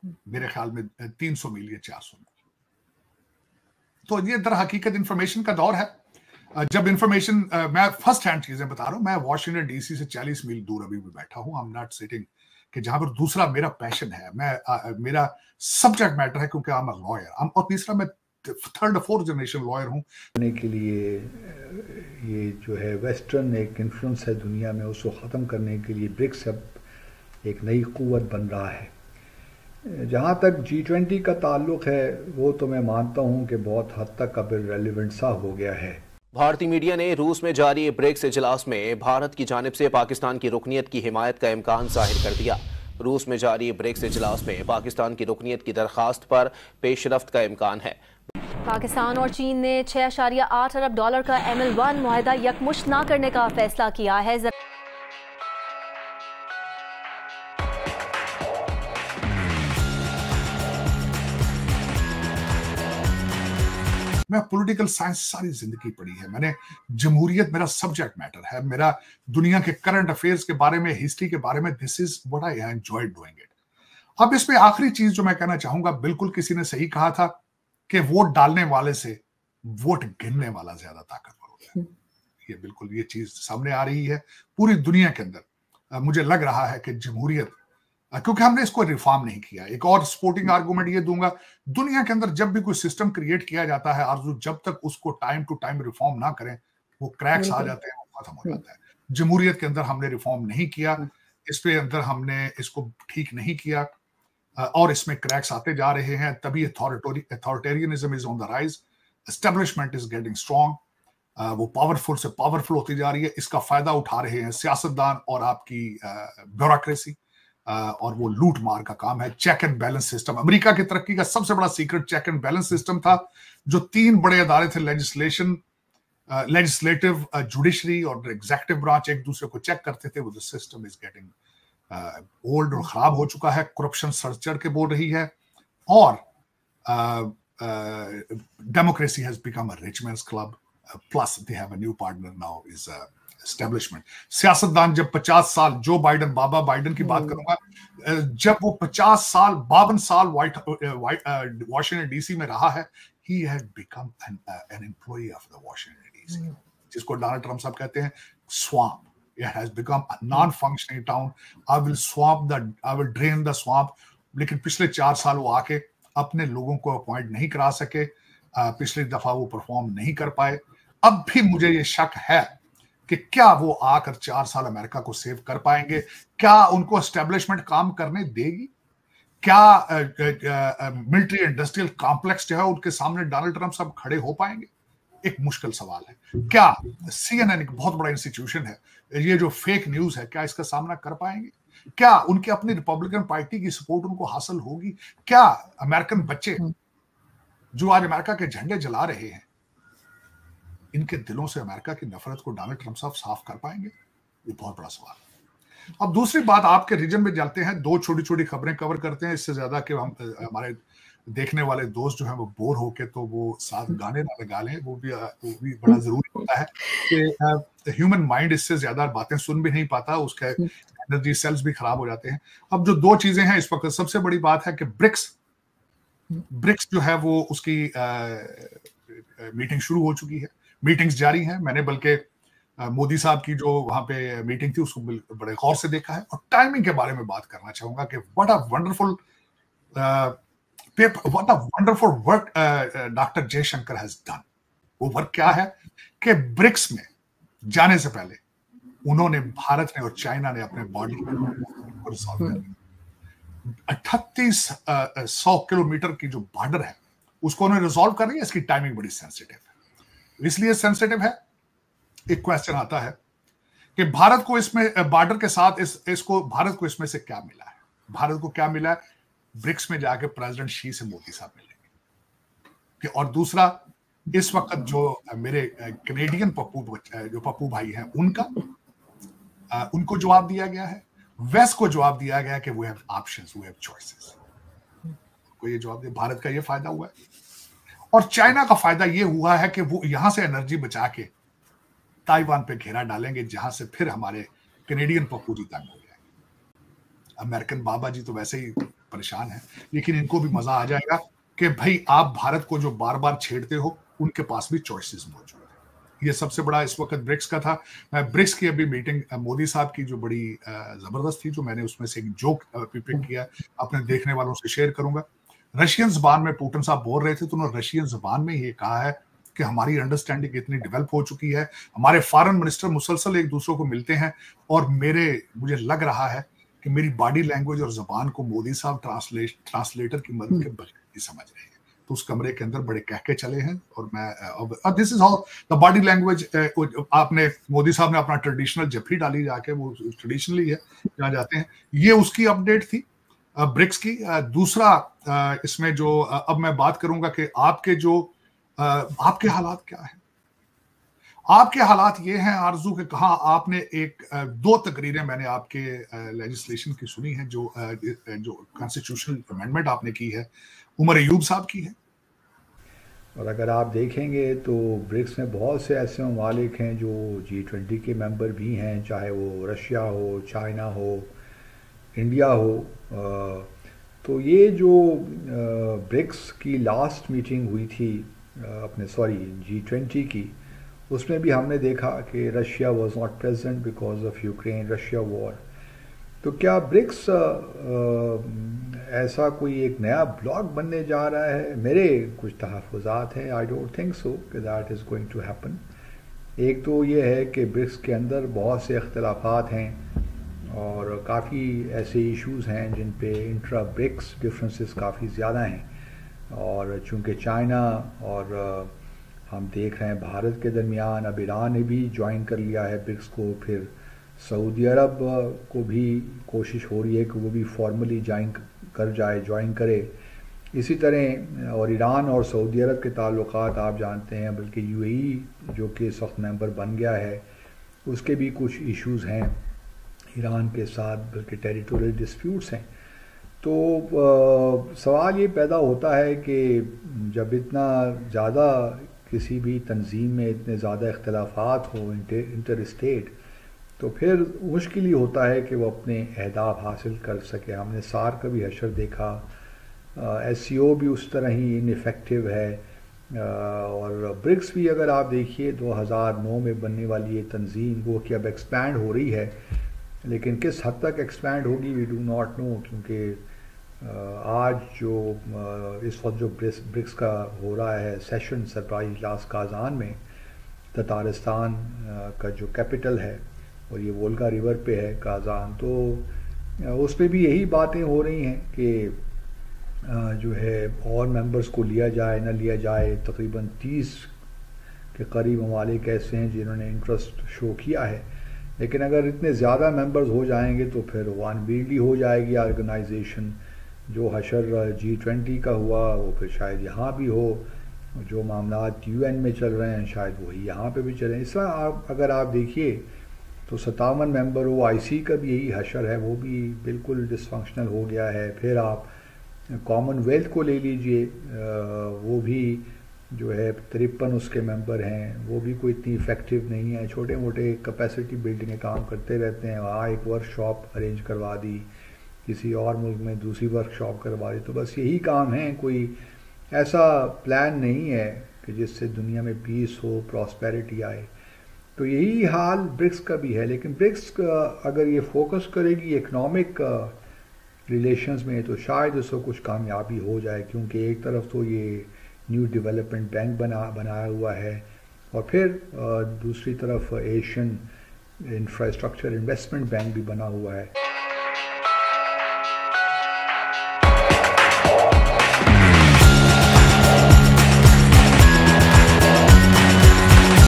मेरे ख्याल में 300 मील या 400 मील। तो ये दर हकीकत इंफॉर्मेशन का दौर है। जब इंफॉर्मेशन, मैं फर्स्ट हैंड चीजें बता रहा हूं, मैं वॉशिंगटन डीसी से 40 मील दूर अभी भी बैठा हूं। आई एम नॉट सिटिंग कि जहां पर दूसरा मेरा पैशन है, मेरा सब्जेक्ट मैटर है, क्योंकि आई एम अ लॉयर। और तीसरा मैं थर्ड और फोर्थ जनरेशन लॉयर हूं। के लिए ये जो है वेस्टर्न एक इन्फ्लुएंस है दुनिया में, उसको ख़त्म करने के लिए ब्रिक्स अब एक नई क़ुव्वत बन रहा है। जहाँ तक G20 का ताल्लुक़ है, वो तो मैं मानता हूँ कि बहुत हद तक अब इररिलेवेंट सा हो गया है। भारतीय मीडिया ने रूस में जारी ब्रिक्स इजलास में भारत की जानिब से पाकिस्तान की रुकनीत की हिमायत का इम्कान जाहिर कर दिया। रूस में जारी ब्रिक्स इजलास में पाकिस्तान की रुकनीत की दरखास्त पर पेशरफ्त का इम्कान है। पाकिस्तान और चीन ने $6.8 अरब का ML1 मुआहदा यकमुश्त न करने का फैसला किया है। मैं पॉलिटिकल साइंस सारी जिंदगी पढ़ी है मैंने। जमहूरियत मेरा सब्जेक्ट मैटर है, मेरा दुनिया के करंट अफेयर्स के बारे में, हिस्ट्री के बारे में, this is what I enjoy doing it. अब इसमें आखिरी चीज जो मैं कहना चाहूंगा, बिल्कुल किसी ने सही कहा था कि वोट डालने वाले से वोट गिनने वाला ज्यादा ताकतवर होता है। ये बिल्कुल ये चीज सामने आ रही है पूरी दुनिया के अंदर। मुझे लग रहा है कि जमहूरियत, क्योंकि हमने इसको रिफॉर्म नहीं किया। एक और सपोर्टिंग आर्गुमेंट ये दूंगा, दुनिया के अंदर जब भी कोई सिस्टम क्रिएट किया जाता है आरजू, जब तक उसको टाइम टू टाइम रिफॉर्म ना करें, वो क्रैक्स आ जाते हैं, वो खत्म हो जाता है। जमहूरियत के अंदर हमने रिफॉर्म नहीं किया, इस पे अंदर हमने इसको ठीक नहीं किया, और इसमें क्रैक्स आते जा रहे हैं। तभी authoritarianism is on the rise, establishment is getting strong, वो पावरफुल से पावरफुल होती जा रही है। इसका फायदा उठा रहे हैं सियासतदान और आपकी ब्यूरोक्रेसी, और वो लूट मार का काम है। Check and balance system, America की तरक्की का सबसे बड़ा secret check and balance system था। जो 3 बड़े अदारे थे, लेजिस्लेटिव, जुडिशरी और एग्जीक्यूटिव ब्रांच, एक दूसरे को चेक करते थे। वो the system is getting old और खराब हो चुका है। करप्शन सर चढ़ के बोल रही है, और democracy has become a rich mains club, plus they have a new partner now is establishment. सियासतदान जब 50 साल, जो बाइडन, बाबा बाइडन की बात करूंगा, जब वो 50 साल 52 साल वॉशिंगटन डीसी में रहा है, he had become an employee of the Washington DC, जिसको डोनाल्ड ट्रम्प साहब कहते हैं swamp. It has become a non-functioning town. I will drain the swamp. लेकिन पिछले 4 साल वो आके अपने लोगों को अपॉइंट नहीं करा सके। पिछली दफा वो परफॉर्म नहीं कर पाए। अब भी मुझे ये शक है कि क्या वो आकर 4 साल अमेरिका को सेव कर पाएंगे? क्या उनको एस्टेब्लिशमेंट काम करने देगी? क्या मिलिट्री इंडस्ट्रियल कॉम्प्लेक्स जो है उनके सामने डोनाल्ड ट्रम्प साहब खड़े हो पाएंगे? एक मुश्किल सवाल है। क्या CNN एक बहुत बड़ा इंस्टीट्यूशन है, ये जो फेक न्यूज है, क्या इसका सामना कर पाएंगे? क्या उनके अपनी रिपब्लिकन पार्टी की सपोर्ट उनको हासिल होगी? क्या अमेरिकन बच्चे जो आज अमेरिका के झंडे जला रहे हैं, इनके दिलों से अमेरिका की नफरत को डोनाल्ड ट्रम्प साहब साफ कर पाएंगे? ये बहुत बड़ा सवाल है। अब दूसरी बात, आपके रीजन में जाते हैं, 2 छोटी छोटी खबरें कवर करते हैं, इससे ज्यादा कि हम हमारे देखने वाले दोस्त जो हैं वो बोर होके तो वो साथ गाने ना लगा लें, वो भी बड़ा जरूरी होता है कि ह्यूमन माइंड इससे ज्यादा बातें सुन भी नहीं पाता, उसके एनर्जी सेल्स भी खराब हो जाते हैं। अब जो 2 चीजें हैं इस वक्त, सबसे बड़ी बात है कि ब्रिक्स जो है वो उसकी मीटिंग शुरू हो चुकी है, मीटिंग्स जारी हैं। मैंने बल्कि मोदी साहब की जो वहां पे मीटिंग थी उसको बड़े गौर से देखा है, और टाइमिंग के बारे में बात करना चाहूंगा कि what a wonderful work doctor Jaishankar has done. वो वर्क क्या है कि ब्रिक्स में जाने से पहले उन्होंने, भारत ने और चाइना ने अपने बॉर्डर को रिजॉल्व कर लिया। 3800 किलोमीटर की जो बॉर्डर है उसको उन्होंने रिजॉल्व कर लिया। इसकी टाइमिंग बड़ी सेंसिटिव है। इसलिए सेंसिटिव है, एक क्वेश्चन आता है कि भारत को इसमें बॉर्डर के साथ इसको भारत को इसमें से क्या मिला है? भारत को क्या मिला है? ब्रिक्स में जाके प्रेसिडेंट शी से मोदी साहब मिलेंगे। और दूसरा, इस वक्त जो मेरे कैनेडियन पप्पू भाई हैं, उनको जवाब दिया गया है, वेस्ट को जवाब दिया गया कि we have options, we have choices. को ये जवाब दिया, भारत का ये फायदा हुआ है। और चाइना का फायदा ये हुआ है कि वो यहां से एनर्जी बचा के ताइवान पे घेरा डालेंगे, जहां से फिर हमारे कैनेडियन पप्पू जी तंग हो गए। अमेरिकन बाबा जी तो वैसे ही परेशान हैं, लेकिन इनको भी मजा आ जाएगा कि भाई आप भारत को जो बार बार छेड़ते हो, उनके पास भी चॉइसेस मौजूद है। ये सबसे बड़ा इस वक्त ब्रिक्स का था। ब्रिक्स की अभी मीटिंग मोदी साहब की जो बड़ी जबरदस्त थी, जो मैंने उसमें से एक जोक पिक किया, अपने देखने वालों से शेयर करूंगा। रशियन जबान में पुतिन साहब बोल रहे थे, तो उन्होंने रशियन जबान में ये कहा है कि हमारी अंडरस्टैंडिंग इतनी डेवलप हो चुकी है, हमारे फॉरेन मिनिस्टर मुसलसल एक दूसरे को मिलते हैं, और मुझे लग रहा है कि मेरी बॉडी लैंग्वेज और जबान को मोदी साहब ट्रांसलेटर की मदद के बगैर नहीं समझ रहे हैं। तो उस कमरे के अंदर बड़े कहके चले हैं, और मैं this is how the body language. आपने मोदी साहब ने अपना ट्रेडिशनल जफरी डाली जाके, वो ट्रेडिशनली है जहाँ जाते हैं। ये उसकी अपडेट थी ब्रिक्स की। दूसरा इसमें जो अब मैं बात करूंगा कि आपके हालात क्या है। आपके हालात ये हैं आरजू के, कहा आपने दो तकरीरें मैंने आपके लेजिस्लेशन की सुनी है, जो कॉन्स्टिट्यूशनल अमेंडमेंट आपने की है, उमर अयूब साहब की है। और अगर आप देखेंगे तो ब्रिक्स में बहुत से ऐसे ममालिक हैं जो G20 के मेंबर भी हैं, चाहे वो रशिया हो, चाइना हो, इंडिया हो। तो ये जो ब्रिक्स की लास्ट मीटिंग हुई थी G20 की, उसमें भी हमने देखा कि Russia was not present because of Ukraine Russia war. तो क्या ब्रिक्स ऐसा कोई एक नया ब्लॉक बनने जा रहा है? मेरे कुछ तहफ़्फ़ुज़ात हैं, आई डोंट थिंक सो कि that is going to happen. एक तो ये है कि ब्रिक्स के अंदर बहुत से इख्तलाफात हैं और काफ़ी ऐसे इश्यूज़ हैं जिन पे इंट्रा ब्रिक्स डिफरेंसेस काफ़ी ज़्यादा हैं, और चूँकि चाइना और हम देख रहे हैं भारत के दरमियान अब ईरान ने भी ज्वाइन कर लिया है ब्रिक्स को, फिर सऊदी अरब को भी कोशिश हो रही है कि वो भी फॉर्मली ज्वाइन करे। इसी तरह और ईरान और सऊदी अरब के ताल्लुकात आप जानते हैं, बल्कि UAE जो कि इस वक्त मेंबर बन गया है, उसके भी कुछ इश्यूज़ हैं ईरान के साथ, बल्कि टेरिटोरियल डिस्प्यूट्स हैं। तो सवाल ये पैदा होता है कि जब इतना ज़्यादा किसी भी तंजीम में इतने ज़्यादा इख्तलाफात हो इंटर स्टेट, तो फिर मुश्किल ही होता है कि वो अपने अहदाफ हासिल कर सके। हमने सार का भी हशर देखा, SCO भी उस तरह ही इनफेक्टिव है, और ब्रिक्स भी अगर आप देखिए 2009 में बनने वाली ये तंजीम वो कि अब एक्सपैंड हो रही है, लेकिन किस हद तक एक्सपैंड होगी वी डू नॉट नो, क्योंकि आज जो इस वक्त जो ब्रिक्स का हो रहा है सेशन सरप्राइज इजलास काजान में, ततारिस्तान का जो कैपिटल है और ये वोल्गा रिवर पे है काजान, तो उस पर भी यही बातें हो रही हैं कि जो है और मेंबर्स को लिया जाए ना लिया जाए। तकरीबन 30 के करीब ममालिक ऐसे हैं जिन्होंने इंटरेस्ट शो किया है, लेकिन अगर इतने ज़्यादा मेंबर्स हो जाएंगे तो फिर वानबीडली हो जाएगी ऑर्गेनाइजेशन। जो हशर G20 का हुआ वो फिर शायद यहाँ भी हो, जो मामलात UN में चल रहे हैं शायद वही यहाँ पे भी चलें। इस तरह अगर आप देखिए तो 57 मेंबर हो, IC का भी यही हशर है, वो भी बिल्कुल डिसफंक्शनल हो गया है। फिर आप कॉमनवेल्थ को ले लीजिए, वो भी जो है 53 उसके मेंबर हैं, वो भी कोई इतनी इफ़ेक्टिव नहीं है, छोटे मोटे कैपेसिटी बिल्डिंग के काम करते रहते हैं। वहाँ एक वर्कशॉप अरेंज करवा दी, किसी और मुल्क में दूसरी वर्कशॉप करवा दी, तो बस यही काम है, कोई ऐसा प्लान नहीं है कि जिससे दुनिया में पीस हो, प्रॉस्पेरिटी आए। तो यही हाल ब्रिक्स का भी है, लेकिन ब्रिक्स अगर ये फोकस करेगी इकनॉमिक रिलेशंस में तो शायद उसको कुछ कामयाबी हो जाए, क्योंकि एक तरफ तो ये न्यू डेवलपमेंट बैंक बनाया हुआ है, और फिर दूसरी तरफ एशियन इंफ्रास्ट्रक्चर इन्वेस्टमेंट बैंक भी बना हुआ है।